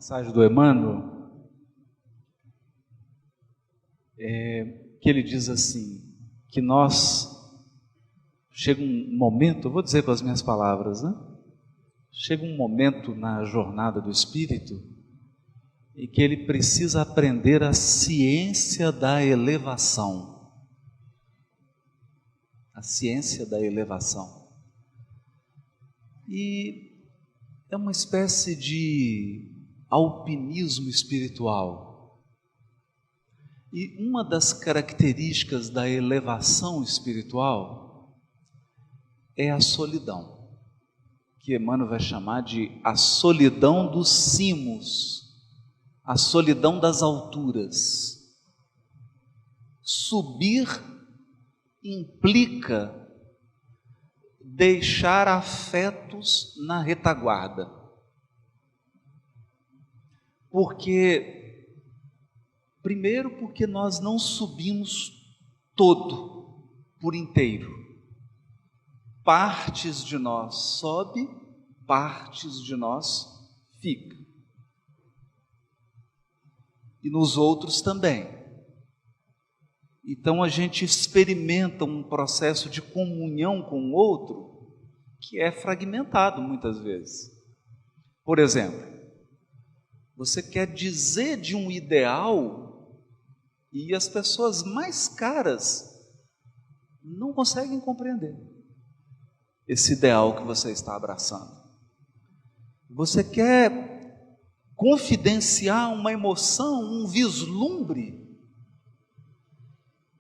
mensagem do Emmanuel, que ele diz assim, que chega um momento, eu vou dizer com as minhas palavras, né? Chega um momento na jornada do espírito em que ele precisa aprender a ciência da elevação. A ciência da elevação. E é uma espécie de alpinismo espiritual. E uma das características da elevação espiritual é a solidão, que Emmanuel vai chamar de a solidão dos cimos, a solidão das alturas. Subir implica deixar afetos na retaguarda. Primeiro porque nós não subimos todo, por inteiro. Partes de nós sobe, partes de nós fica. E nos outros também. Então a gente experimenta um processo de comunhão com o outro que é fragmentado muitas vezes. Por exemplo, você quer dizer de um ideal e as pessoas mais caras não conseguem compreender esse ideal que você está abraçando. Você quer confidenciar uma emoção, um vislumbre,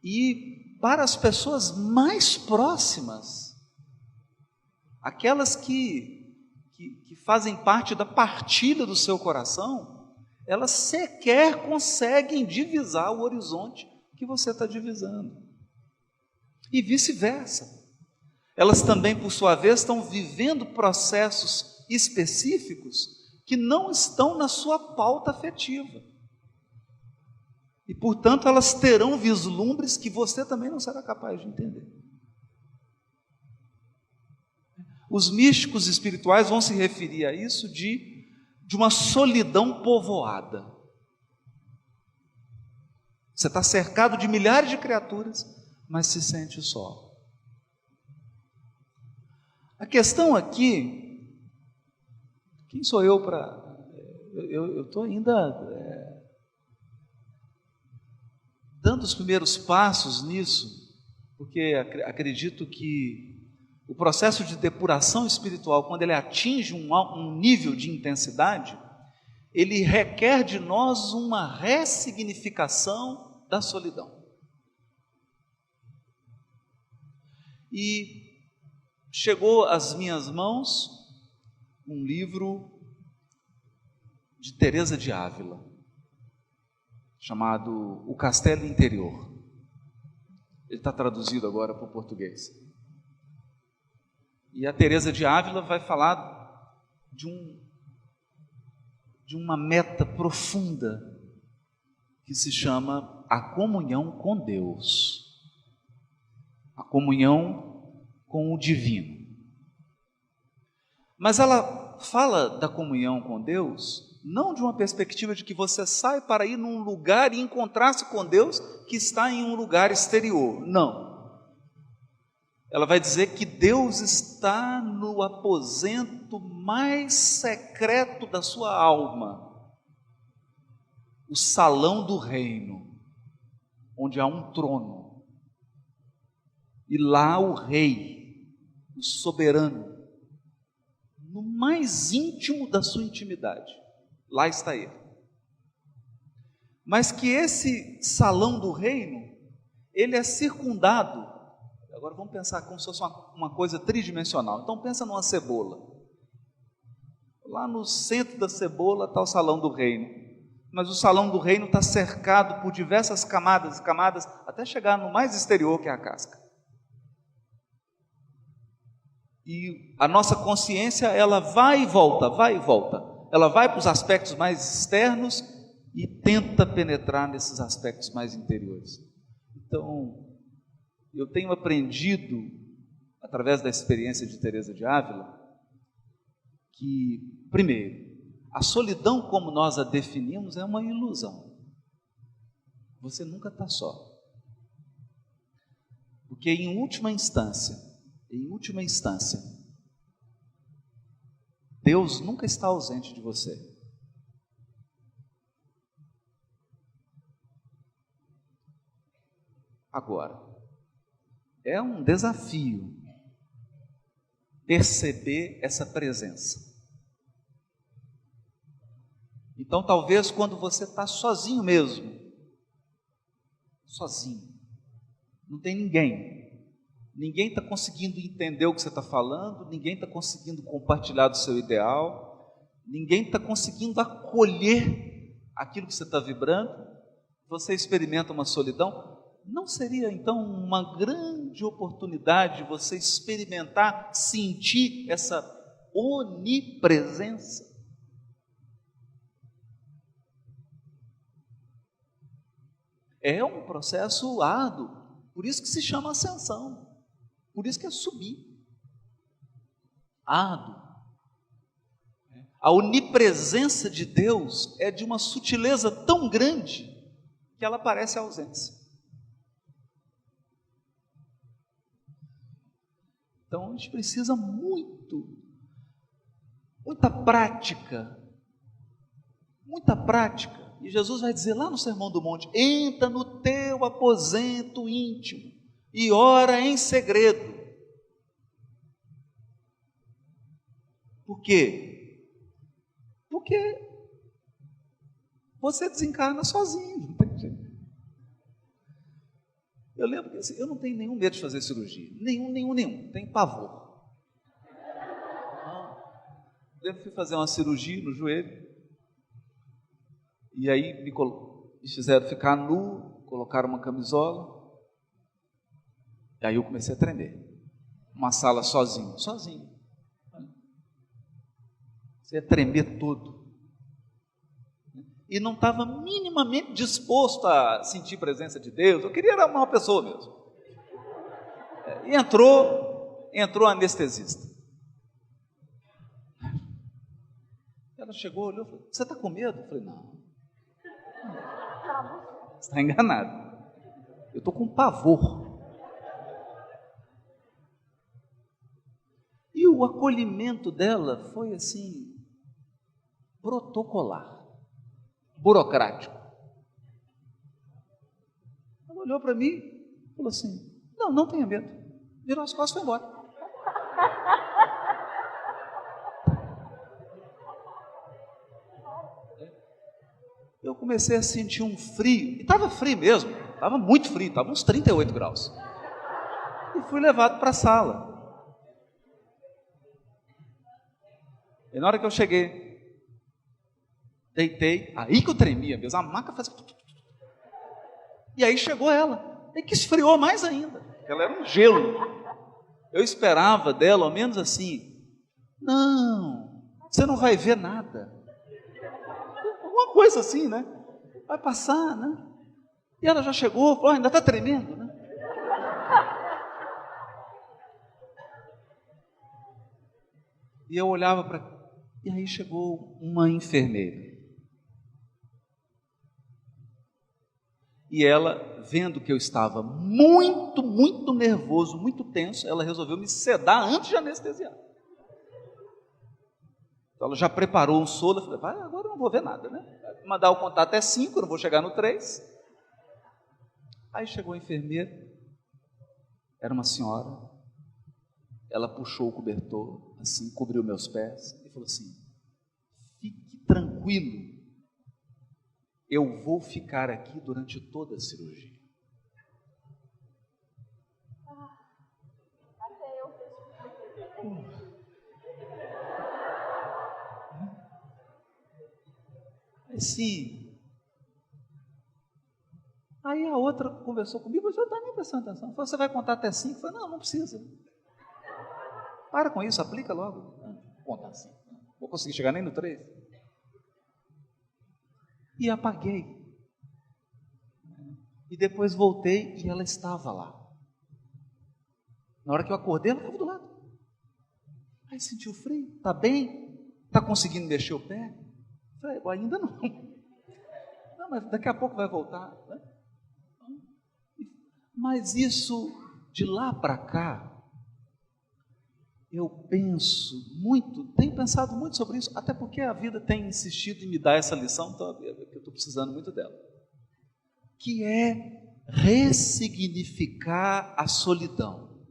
e para as pessoas mais próximas, aquelas que fazem parte da partilha do seu coração, elas sequer conseguem divisar o horizonte que você está divisando. E vice-versa. Elas também, por sua vez, estão vivendo processos específicos que não estão na sua pauta afetiva. E, portanto, elas terão vislumbres que você também não será capaz de entender. Os místicos espirituais vão se referir a isso de uma solidão povoada. Você está cercado de milhares de criaturas, mas se sente só. A questão aqui, quem sou eu para... Eu estou ainda dando os primeiros passos nisso, porque acredito que o processo de depuração espiritual, quando ele atinge um nível de intensidade, ele requer de nós uma ressignificação da solidão. E chegou às minhas mãos um livro de Teresa de Ávila, chamado O Castelo Interior. Ele está traduzido agora para o português. E a Teresa de Ávila vai falar de uma meta profunda que se chama a comunhão com Deus, a comunhão com o divino. Mas ela fala da comunhão com Deus não de uma perspectiva de que você sai para ir num lugar e encontrar-se com Deus que está em um lugar exterior. Não. Ela vai dizer que Deus está no aposento mais secreto da sua alma, o salão do reino, onde há um trono, e lá o rei, o soberano, no mais íntimo da sua intimidade, lá está ele. Mas que esse salão do reino, ele é circundado. Agora vamos pensar como se fosse uma coisa tridimensional. Então pensa numa cebola. Lá no centro da cebola está o salão do reino. Mas o salão do reino está cercado por diversas camadas e camadas, até chegar no mais exterior, que é a casca. E a nossa consciência, ela vai e volta, vai e volta. Ela vai para os aspectos mais externos e tenta penetrar nesses aspectos mais interiores. Então, eu tenho aprendido, através da experiência de Teresa de Ávila, que, primeiro, a solidão como nós a definimos é uma ilusão. Você nunca está só. Porque em última instância, Deus nunca está ausente de você. Agora, é um desafio perceber essa presença. Então, talvez quando você está sozinho mesmo, sozinho, não tem ninguém está conseguindo entender o que você está falando, ninguém está conseguindo compartilhar do seu ideal, ninguém está conseguindo acolher aquilo que você está vibrando, você experimenta uma solidão. Não seria então uma grande oportunidade você experimentar, sentir essa onipresença? É um processo árduo, por isso que se chama ascensão, por isso que é subir. Árduo. A onipresença de Deus é de uma sutileza tão grande que ela parece ausência. Então, a gente precisa muita prática. E Jesus vai dizer lá no Sermão do Monte: entra no teu aposento íntimo e ora em segredo. Por quê? Porque você desencarna sozinho, não tem jeito. Eu lembro que assim, eu não tenho nenhum medo de fazer cirurgia. Nenhum. Tenho pavor. Eu fui fazer uma cirurgia no joelho. E aí me fizeram ficar nu, colocaram uma camisola. E aí eu comecei a tremer. Uma sala sozinho. Você ia tremer todo. E não estava minimamente disposto a sentir a presença de Deus. Eu queria era uma pessoa mesmo. E entrou a anestesista. Ela chegou, olhou e falou: você está com medo? Eu falei: não. Você está enganado. Eu estou com pavor. E o acolhimento dela foi assim, protocolar. Burocrático. Ela olhou para mim e falou assim: não tenha medo. Virou as costas e foi embora. Eu comecei a sentir um frio, e estava frio mesmo, estava muito frio, estava uns 38 graus. E fui levado para a sala. E na hora que eu cheguei, deitei, aí que eu tremia mesmo, a maca fazia... E aí chegou ela, e que esfriou mais ainda, ela era um gelo. Eu esperava dela, ao menos assim: não, você não vai ver nada. Alguma coisa assim, né? Vai passar, né? E ela já chegou, falou: ainda está tremendo, né? E eu olhava para... E aí chegou uma enfermeira. E ela, vendo que eu estava muito nervoso, muito tenso, ela resolveu me sedar antes de anestesiar. Então ela já preparou um soro. Eu falei: agora eu não vou ver nada, né? Vai mandar o contato até 5, eu não vou chegar no 3. Aí chegou a enfermeira, era uma senhora, ela puxou o cobertor, assim, cobriu meus pés e falou assim: fique tranquilo, eu vou ficar aqui durante toda a cirurgia. Assim. Aí a outra conversou comigo: você não está nem prestando atenção. Falou: você vai contar até 5? Eu falei: não precisa. Para com isso, aplica logo. Vou contar 5. Vou conseguir chegar nem no 3. E apaguei. E depois voltei e ela estava lá. Na hora que eu acordei, ela estava do lado. Aí sentiu frio. Está bem? Está conseguindo mexer o pé? Eu falei, ainda não. Não, mas daqui a pouco vai voltar. Né? Mas isso, de lá para cá, eu tenho pensado muito sobre isso, até porque a vida tem insistido em me dar essa lição, então eu estou precisando muito dela. Que é ressignificar a solidão.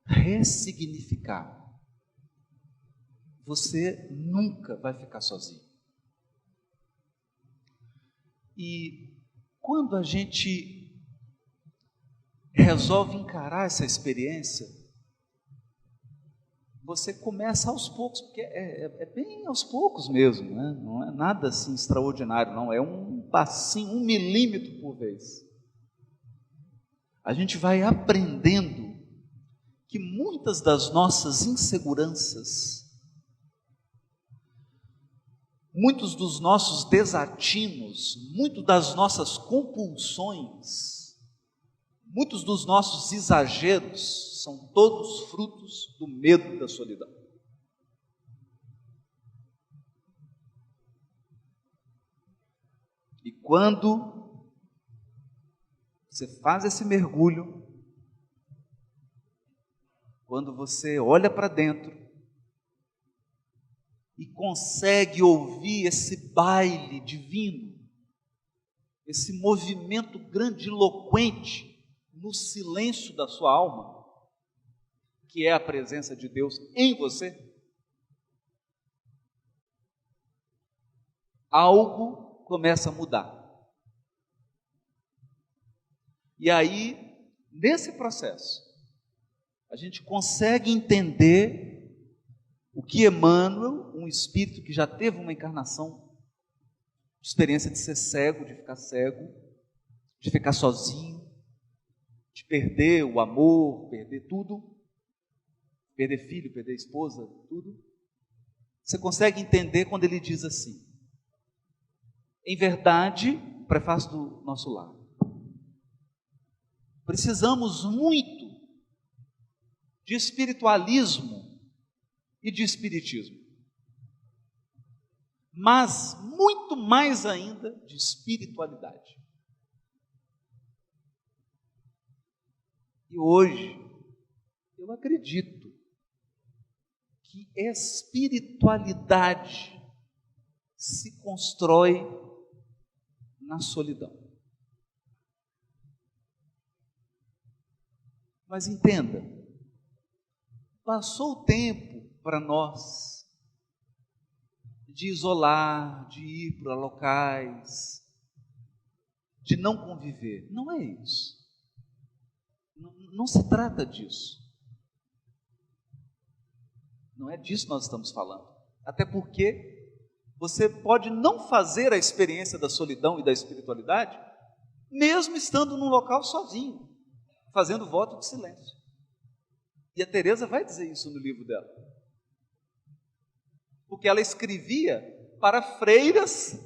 Ressignificar. Você nunca vai ficar sozinho. E quando a gente resolve encarar essa experiência, você começa aos poucos, porque é bem aos poucos mesmo, né? Não é nada assim extraordinário, não, é um passinho, 1 milímetro por vez. A gente vai aprendendo que muitas das nossas inseguranças, muitos dos nossos desatinos, muitas das nossas compulsões, muitos dos nossos exageros são todos frutos do medo da solidão. E quando você faz esse mergulho, quando você olha para dentro e consegue ouvir esse baile divino, esse movimento grandiloquente no silêncio da sua alma, que é a presença de Deus em você, algo começa a mudar. E aí, nesse processo, a gente consegue entender o que Emmanuel, um espírito que já teve uma encarnação, experiência de ser cego, de ficar sozinho, de perder o amor, perder tudo, perder filho, perder esposa, tudo. Você consegue entender quando ele diz assim: em verdade, prefácio do nosso lar, precisamos muito de espiritualismo e de espiritismo, mas muito mais ainda de espiritualidade. E hoje, eu acredito que espiritualidade se constrói na solidão. Mas entenda, passou o tempo para nós de isolar, de ir para locais, de não conviver. Não é isso. Não se trata disso. Não é disso que nós estamos falando. Até porque você pode não fazer a experiência da solidão e da espiritualidade, mesmo estando num local sozinho, fazendo voto de silêncio. E a Teresa vai dizer isso no livro dela. Porque ela escrevia para freiras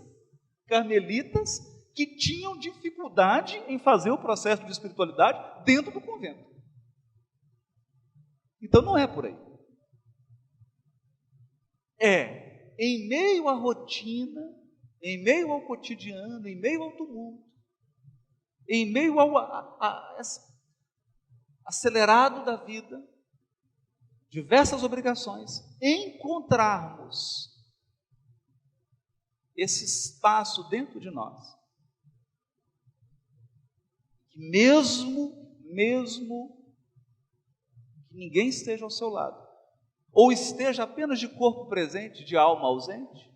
carmelitas que tinham dificuldade em fazer o processo de espiritualidade dentro do convento. Então não é por aí. É em meio à rotina, em meio ao cotidiano, em meio ao tumulto, em meio ao acelerado da vida, diversas obrigações, encontrarmos esse espaço dentro de nós, que mesmo que ninguém esteja ao seu lado, ou esteja apenas de corpo presente, de alma ausente,